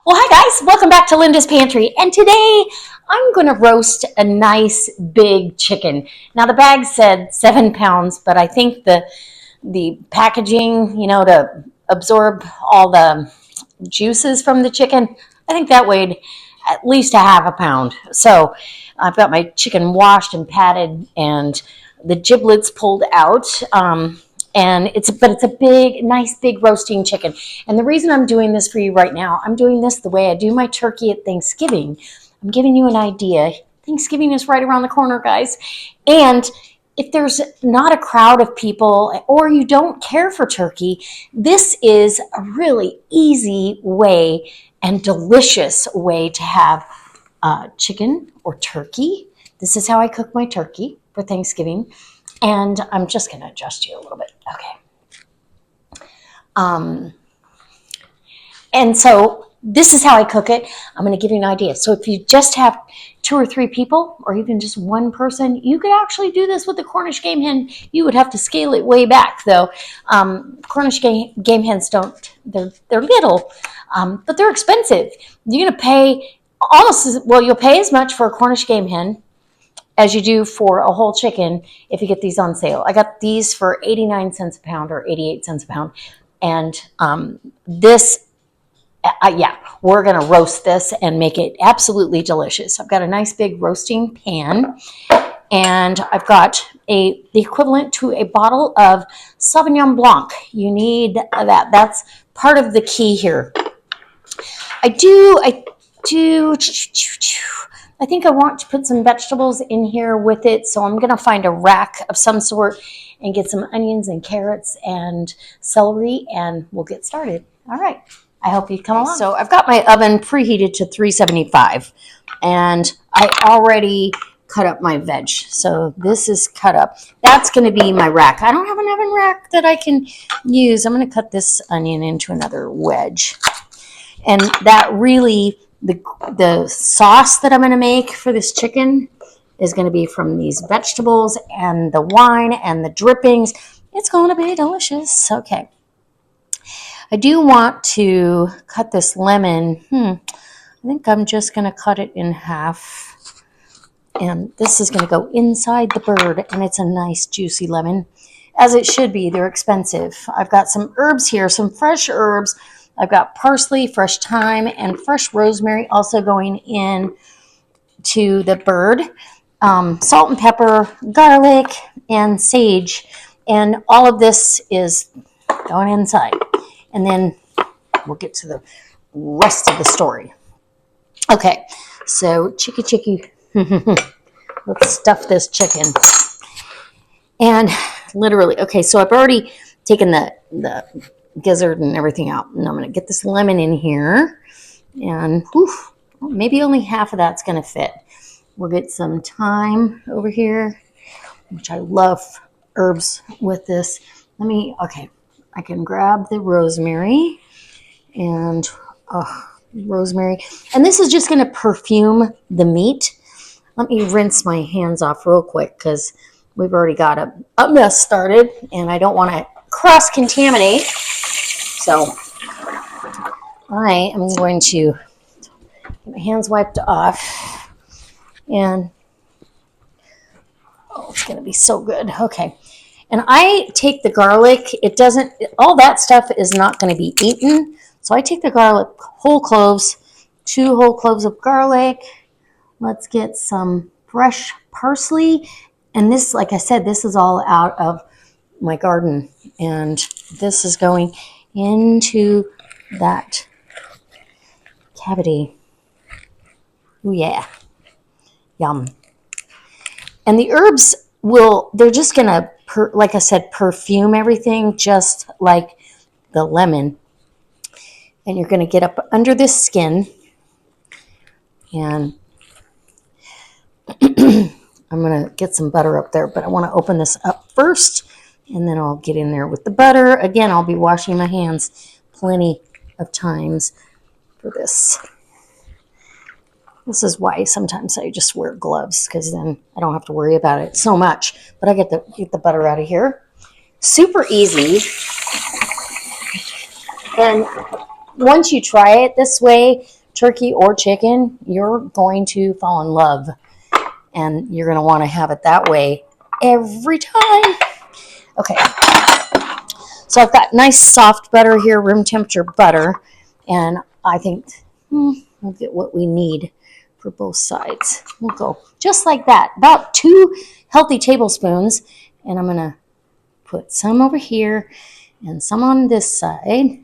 Well, hi guys, welcome back to Linda's Pantry. And today I'm going to roast a nice big chicken. Now the bag said 7 pounds, but I think the packaging, to absorb all the juices from the chicken, I think that weighed at least a half a pound. So I've got my chicken washed and patted and the giblets pulled out. And it's a big, nice, big roasting chicken. And the reason I'm doing this for you right now, I'm doing this the way I do my turkey at Thanksgiving. I'm giving you an idea. Thanksgiving is right around the corner, guys. And if there's not a crowd of people or you don't care for turkey, this is a really easy way and delicious way to have chicken or turkey. This is how I cook my turkey for Thanksgiving. And I'm just going to adjust you a little bit. Okay. And so this is how I cook it. I'm going to give you an idea. So if you just have 2 or 3 people, or even just one person, you could actually do this with the Cornish game hen. You would have to scale it way back, though. Cornish game hens they're little, but they're expensive. You're going to pay you'll pay as much for a Cornish game hen as you do for a whole chicken if you get these on sale. I got these for 89 cents a pound or 88 cents a pound. And we're going to roast this and make it absolutely delicious. I've got a nice big roasting pan, and I've got the equivalent to a bottle of Sauvignon Blanc. You need that. That's part of the key here. I think I want to put some vegetables in here with it, so I'm going to find a rack of some sort and get some onions and carrots and celery, and we'll get started. All right. I hope you come along. So I've got my oven preheated to 375, and I already cut up my veg. So this is cut up. That's going to be my rack. I don't have an oven rack that I can use. I'm going to cut this onion into another wedge. And that really, the sauce that I'm going to make for this chicken is going to be from these vegetables and the wine and the drippings. It's going to be delicious. Okay. I do want to cut this lemon. I think I'm just going to cut it in half. And this is going to go inside the bird, and it's a nice juicy lemon, as it should be. They're expensive. I've got some herbs here, some fresh herbs. I've got parsley, fresh thyme, and fresh rosemary also going in to the bird. Salt and pepper, garlic, and sage. And all of this is going inside. And then we'll get to the rest of the story. Okay, so chicky. Let's stuff this chicken. And literally, okay, so I've already taken the gizzard and everything out. And I'm going to get this lemon in here. And maybe only half of that's going to fit. We'll get some thyme over here, which I love herbs with this. I can grab the rosemary and rosemary. And this is just going to perfume the meat. Let me rinse my hands off real quick because we've already got a mess started and I don't want to cross-contaminate. So I am going to get my hands wiped off. And it's going to be so good. Okay. And I take the garlic. All that stuff is not going to be eaten. So I take the garlic, whole cloves, 2 whole cloves of garlic. Let's get some fresh parsley. And this, like I said, this is all out of my garden. And this is going into that cavity. Oh yeah. Yum. And the herbs they're just going to, like I said, perfume everything just like the lemon. And you're going to get up under this skin. And I'm going to get some butter up there, but I want to open this up first. And then I'll get in there with the butter. Again, I'll be washing my hands plenty of times for this. This is why sometimes I just wear gloves, because then I don't have to worry about it so much. But I get the butter out of here. Super easy. And once you try it this way, turkey or chicken, you're going to fall in love. And you're going to want to have it that way every time. Okay. So I've got nice soft butter here, room temperature butter. And I think we'll get what we need for both sides. We'll go just like that. About 2 healthy tablespoons. And I'm going to put some over here and some on this side.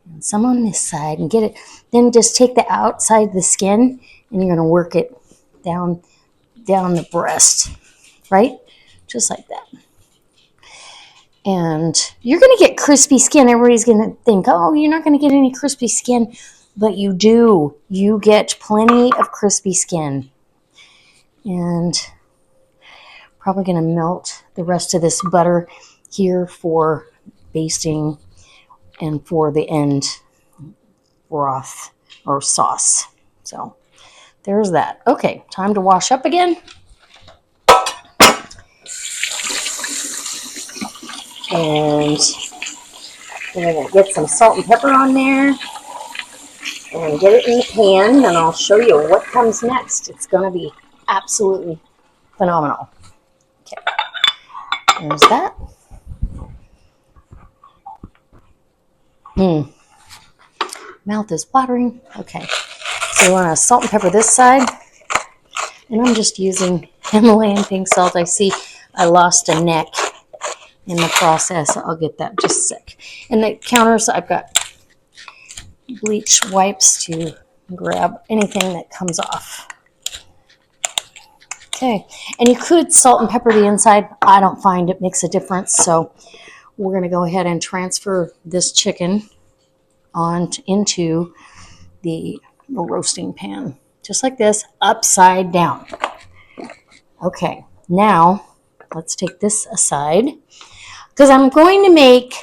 And some on this side and get it. Then just take the outside of the skin and you're going to work it down the breast, right? Just like that. And you're going to get crispy skin. Everybody's going to think, oh, you're not going to get any crispy skin. But you do. You get plenty of crispy skin. And probably going to melt the rest of this butter here for basting and for the end broth or sauce. So there's that. Okay, time to wash up again. And we're going to get some salt and pepper on there and get it in the pan, and I'll show you what comes next. It's going to be absolutely phenomenal. Okay, there's that. Mouth is watering. Okay, so you want to salt and pepper this side, and I'm just using Himalayan pink salt. I see I lost a neck in the process. I'll get that just a sec. And the counters, I've got bleach wipes to grab anything that comes off. Okay, and you could salt and pepper the inside. I don't find it makes a difference, so we're going to go ahead and transfer this chicken on into the roasting pan, just like this, upside down. Okay, now let's take this aside, because I'm going to make,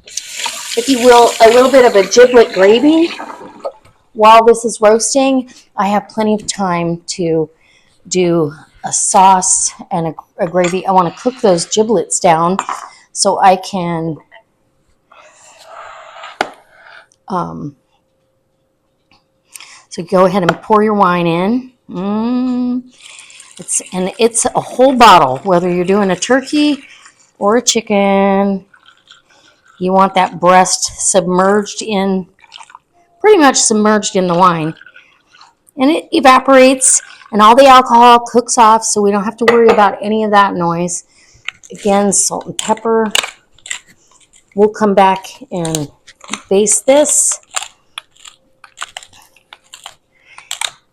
if you will, a little bit of a giblet gravy. While this is roasting, I have plenty of time to do a sauce and a gravy. I want to cook those giblets down so I can so go ahead and pour your wine in. It's a whole bottle, whether you're doing a turkey or a chicken. You want that breast submerged in, pretty much submerged in the wine. And it evaporates and all the alcohol cooks off, so we don't have to worry about any of that noise. Again, salt and pepper. We'll come back and baste this.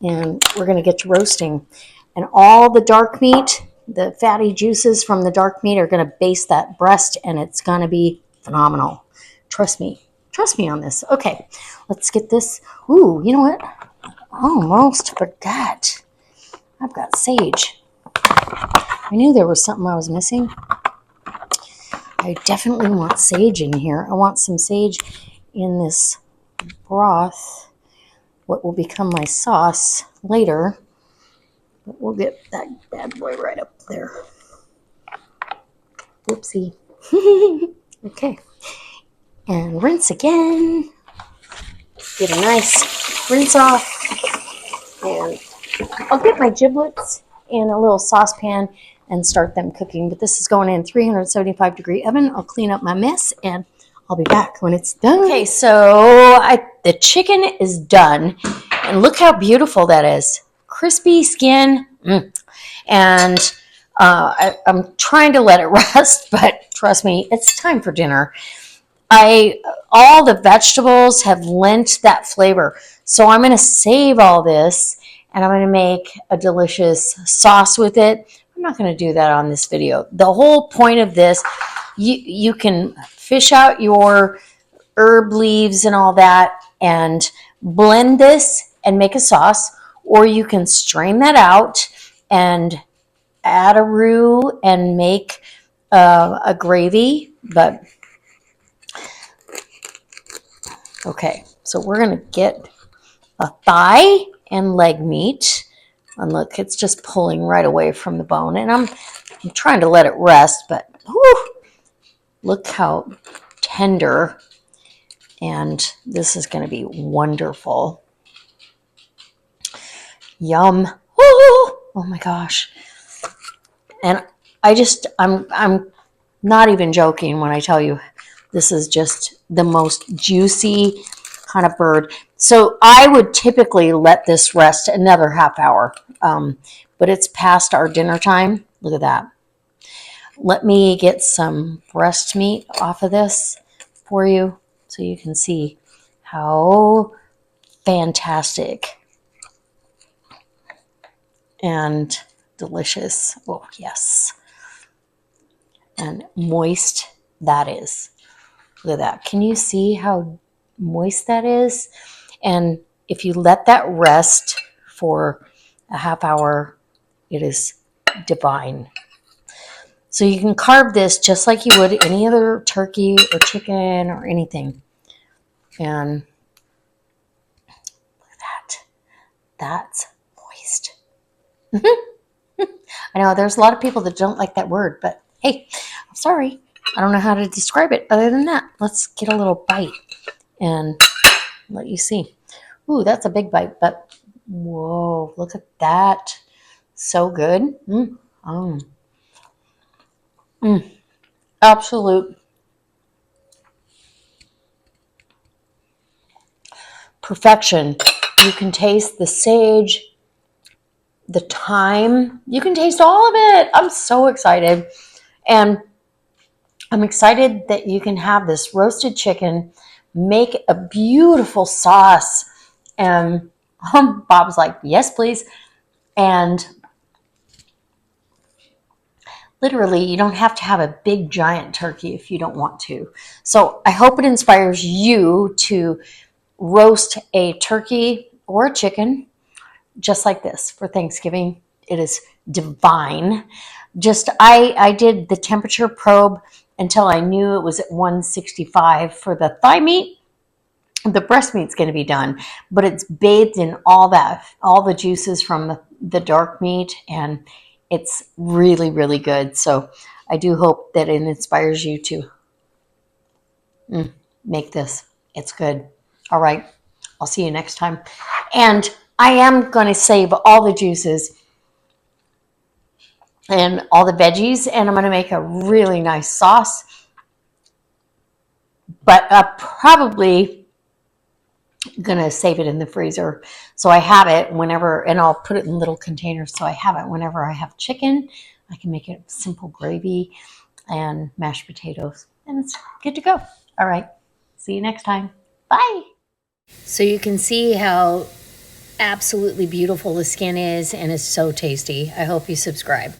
And we're going to get to roasting. And all the dark meat, the fatty juices from the dark meat are going to baste that breast, and it's going to be phenomenal. Trust me. Trust me on this. Okay, let's get this. Ooh, you know what? Almost forgot. I've got sage. I knew there was something I was missing. I definitely want sage in here. I want some sage in this broth, what will become my sauce later. But we'll get that bad boy right up there. Whoopsie. Okay. And rinse again. Get a nice rinse off. And I'll get my giblets in a little saucepan and start them cooking. But this is going in 375-degree oven. I'll clean up my mess and I'll be back when it's done. Okay, so the chicken is done. And look how beautiful that is. Crispy skin. And I'm trying to let it rest, but trust me, it's time for dinner. All the vegetables have lent that flavor. So I'm going to save all this and I'm going to make a delicious sauce with it. I'm not going to do that on this video. The whole point of this, you can fish out your herb leaves and all that and blend this and make a sauce, or you can strain that out and add a roux and make a gravy. But okay, so we're going to get a thigh and leg meat. And look, it's just pulling right away from the bone. And I'm trying to let it rest, but whew, look how tender. And this is going to be wonderful. Yum. Oh my gosh. And I'm not even joking when I tell you this is just the most juicy kind of bird. So I would typically let this rest another half hour, but it's past our dinner time. Look at that. Let me get some breast meat off of this for you so you can see how fantastic and delicious. Oh, yes. And moist that is. Look at that. Can you see how moist that is? And if you let that rest for a half hour, it is divine. So you can carve this just like you would any other turkey or chicken or anything. And look at that. That's moist. I know there's a lot of people that don't like that word, but hey, I'm sorry. I don't know how to describe it other than that. Let's get a little bite and let you see. Ooh, that's a big bite, but whoa, look at that. So good. Absolute perfection. You can taste the sage, the thyme. You can taste all of it. I'm so excited. And I'm excited that you can have this roasted chicken, make a beautiful sauce. And Bob's like, yes, please. And literally, you don't have to have a big giant turkey if you don't want to. So I hope it inspires you to roast a turkey or a chicken just like this for Thanksgiving. It is divine. I did the temperature probe until I knew it was at 165 for the thigh meat. The breast meat's going to be done, but it's bathed in all the juices from the dark meat, and it's really, really good. So I do hope that it inspires you to make this. It's good. All right. I'll see you next time. And I am going to save all the juices and all the veggies, and I'm going to make a really nice sauce. But I'm probably going to save it in the freezer so I have it whenever, and I'll put it in little containers so I have it whenever I have chicken. I can make it simple gravy and mashed potatoes, and it's good to go. All right. See you next time. Bye. So you can see how absolutely beautiful the skin is, and it's so tasty. I hope you subscribe.